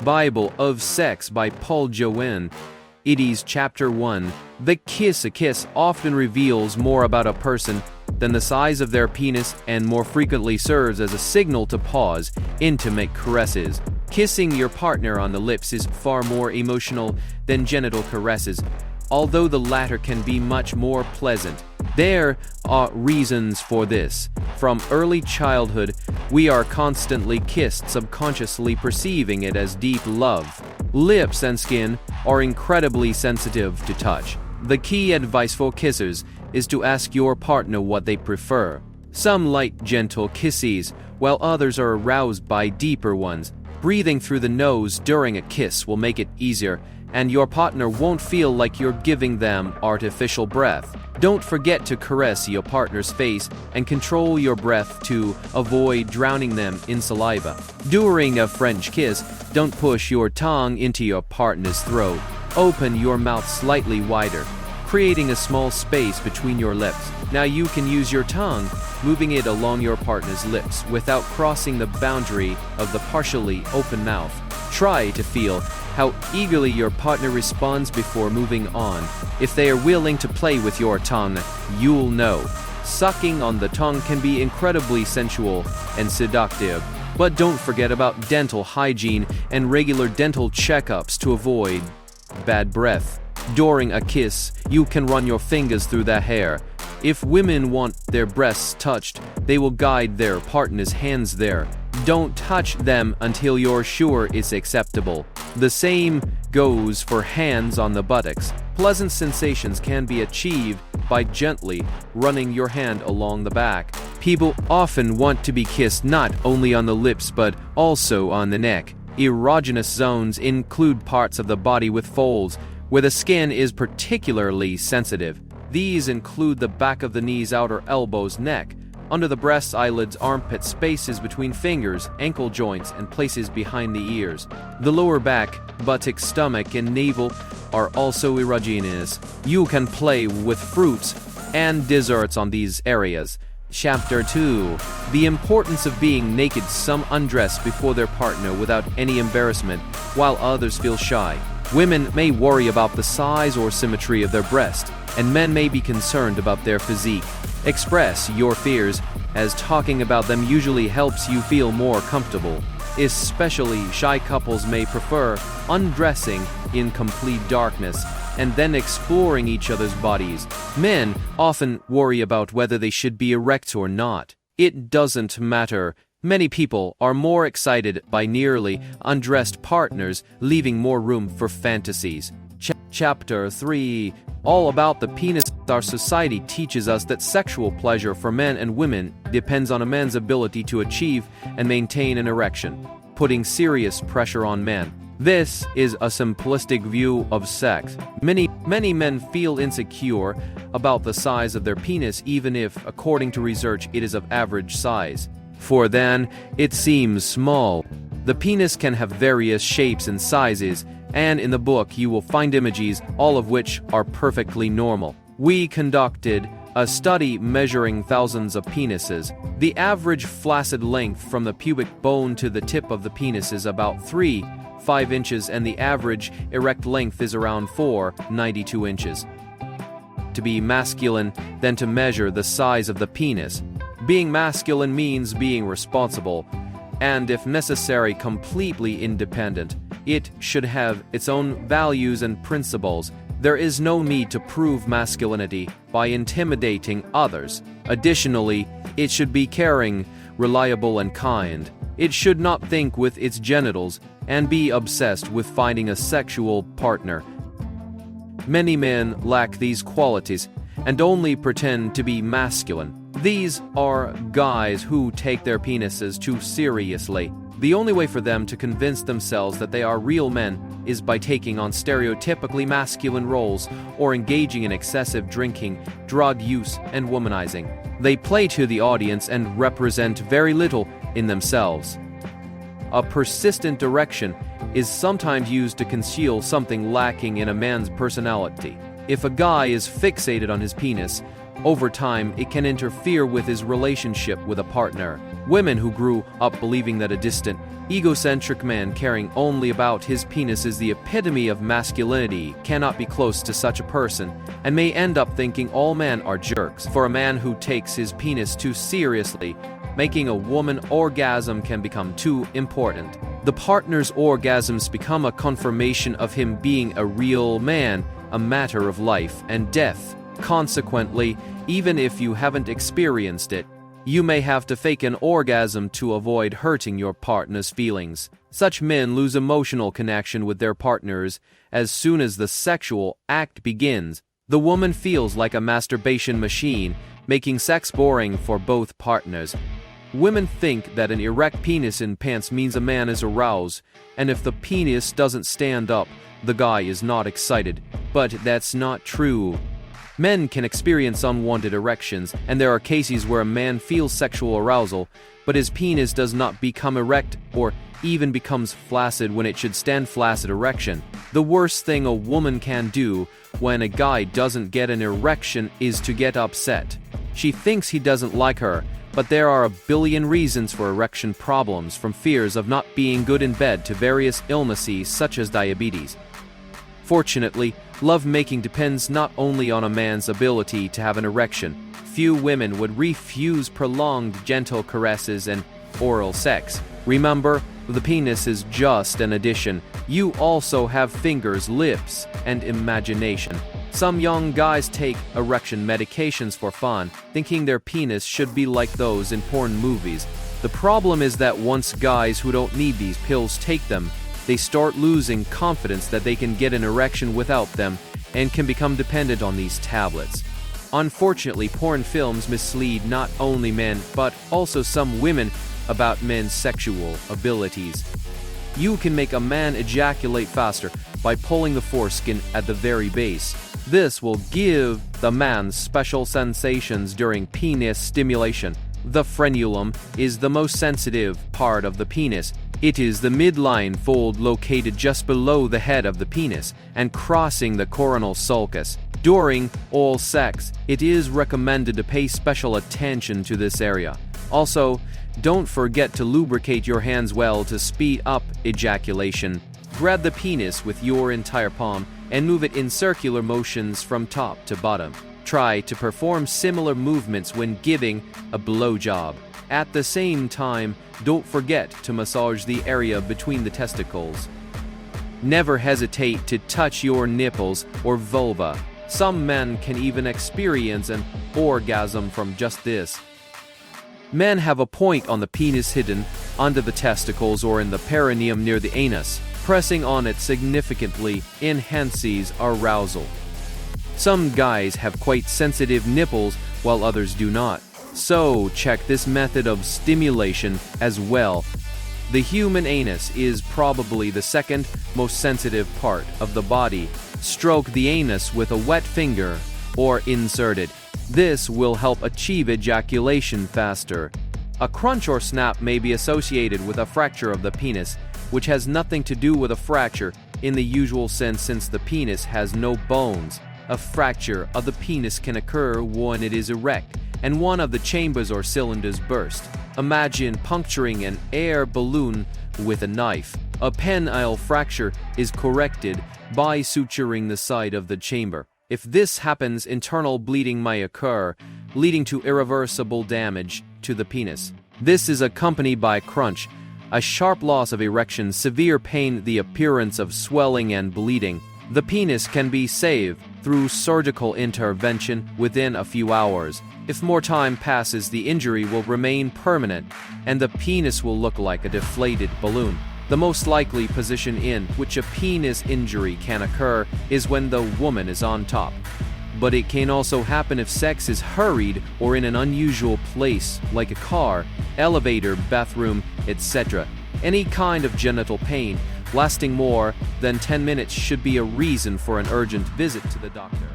Bible of Sex by Paul Joanidis, Chapter 1. The kiss. A kiss often reveals more about a person than the size of their penis and more frequently serves as a signal to pause. Intimate caresses. Kissing your partner on the lips is far more emotional than genital caresses, although the latter can be much more pleasant. There are reasons for this. From early childhood, we are constantly kissed, subconsciously perceiving it as deep love. Lips and skin are incredibly sensitive to touch. The key advice for kissers is to ask your partner what they prefer. Some like gentle kisses, while others are aroused by deeper ones. Breathing through the nose during a kiss will make it easier, and your partner won't feel like you're giving them artificial breath. Don't forget to caress your partner's face and control your breath to avoid drowning them in saliva. During a French kiss, don't push your tongue into your partner's throat. Open your mouth slightly wider, creating a small space between your lips. Now you can use your tongue, moving it along your partner's lips without crossing the boundary of the partially open mouth. Try to feel how eagerly your partner responds before moving on. If they are willing to play with your tongue, you'll know. Sucking on the tongue can be incredibly sensual and seductive, but don't forget about dental hygiene and regular dental checkups to avoid bad breath. During a kiss, you can run your fingers through their hair. If women want their breasts touched, they will guide their partner's hands there. Don't touch them until you're sure it's acceptable. The same goes for hands on the buttocks. Pleasant sensations can be achieved by gently running your hand along the back. People often want to be kissed not only on the lips but also on the neck. Erogenous zones include parts of the body with folds, where the skin is particularly sensitive. These include the back of the knees, outer elbows, neck, under the breasts, eyelids, armpits, spaces between fingers, ankle joints, and places behind the ears. The lower back, buttocks, stomach, and navel are also erogenous. You can play with fruits and desserts on these areas. Chapter 2. The importance of being naked. Some undress before their partner without any embarrassment, while others feel shy. Women may worry about the size or symmetry of their breast, and men may be concerned about their physique. Express your fears, as talking about them usually helps you feel more comfortable. Especially shy couples may prefer undressing in complete darkness and then exploring each other's bodies. Men often worry about whether they should be erect or not. It doesn't matter. Many people are more excited by nearly undressed partners, leaving more room for fantasies. Chapter 3. All about the penis. Our society teaches us that sexual pleasure for men and women depends on a man's ability to achieve and maintain an erection, putting serious pressure on men. This is a simplistic view of sex. Many men feel insecure about the size of their penis, even if, according to research, it is of average size. For them, it seems small. The penis can have various shapes and sizes, and in the book you will find images, all of which are perfectly normal. We conducted a study measuring thousands of penises. The average flaccid length from the pubic bone to the tip of the penis is about 3.5 inches, and the average erect length is around 4.92 inches. To be masculine, then to measure the size of the penis. Being masculine means being responsible, and if necessary, completely independent. It should have its own values and principles. There is no need to prove masculinity by intimidating others. Additionally, it should be caring, reliable, and kind. It should not think with its genitals and be obsessed with finding a sexual partner. Many men lack these qualities and only pretend to be masculine. These are guys who take their penises too seriously. The only way for them to convince themselves that they are real men is by taking on stereotypically masculine roles or engaging in excessive drinking, drug use, and womanizing. They play to the audience and represent very little in themselves. A persistent erection is sometimes used to conceal something lacking in a man's personality. If a guy is fixated on his penis, over time it can interfere with his relationship with a partner. Women who grew up believing that a distant, egocentric man caring only about his penis is the epitome of masculinity cannot be close to such a person, and may end up thinking all men are jerks. For a man who takes his penis too seriously, making a woman orgasm can become too important. The partner's orgasms become a confirmation of him being a real man, a matter of life and death. Consequently, even if you haven't experienced it, you may have to fake an orgasm to avoid hurting your partner's feelings. Such men lose emotional connection with their partners as soon as the sexual act begins. The woman feels like a masturbation machine, making sex boring for both partners. Women think that an erect penis in pants means a man is aroused, and if the penis doesn't stand up, the guy is not excited. But that's not true. Men can experience unwanted erections, and there are cases where a man feels sexual arousal, but his penis does not become erect or even becomes flaccid when it should stand flaccid erection. The worst thing a woman can do when a guy doesn't get an erection is to get upset. She thinks he doesn't like her, but there are a billion reasons for erection problems, from fears of not being good in bed to various illnesses such as diabetes. Fortunately, lovemaking depends not only on a man's ability to have an erection. Few women would refuse prolonged gentle caresses and oral sex. Remember, the penis is just an addition. You also have fingers, lips, and imagination. Some young guys take erection medications for fun, thinking their penis should be like those in porn movies. The problem is that once guys who don't need these pills take them, they start losing confidence that they can get an erection without them and can become dependent on these tablets. Unfortunately, porn films mislead not only men but also some women about men's sexual abilities. You can make a man ejaculate faster by pulling the foreskin at the very base. This will give the man special sensations during penis stimulation. The frenulum is the most sensitive part of the penis. It is the midline fold located just below the head of the penis and crossing the coronal sulcus. During oral sex, it is recommended to pay special attention to this area. Also, don't forget to lubricate your hands well to speed up ejaculation. Grab the penis with your entire palm and move it in circular motions from top to bottom. Try to perform similar movements when giving a blowjob. At the same time, don't forget to massage the area between the testicles. Never hesitate to touch your nipples or vulva. Some men can even experience an orgasm from just this. Men have a point on the penis hidden under the testicles or in the perineum near the anus. Pressing on it significantly enhances arousal. Some guys have quite sensitive nipples while others do not. So check this method of stimulation as well. The human anus is probably the second most sensitive part of the body. Stroke the anus with a wet finger or insert it. This will help achieve ejaculation faster. A crunch or snap may be associated with a fracture of the penis, which has nothing to do with a fracture in the usual sense since the penis has no bones. A fracture of the penis can occur when it is erect and one of the chambers or cylinders burst. Imagine puncturing an air balloon with a knife. A penile fracture is corrected by suturing the side of the chamber. If this happens, internal bleeding may occur, leading to irreversible damage to the penis. This is accompanied by crunch, a sharp loss of erection, severe pain, the appearance of swelling and bleeding. The penis can be saved through surgical intervention within a few hours. If more time passes, the injury will remain permanent and the penis will look like a deflated balloon. The most likely position in which a penis injury can occur is when the woman is on top. But it can also happen if sex is hurried or in an unusual place like a car, elevator, bathroom, etc. Any kind of genital pain lasting more than 10 minutes should be a reason for an urgent visit to the doctor.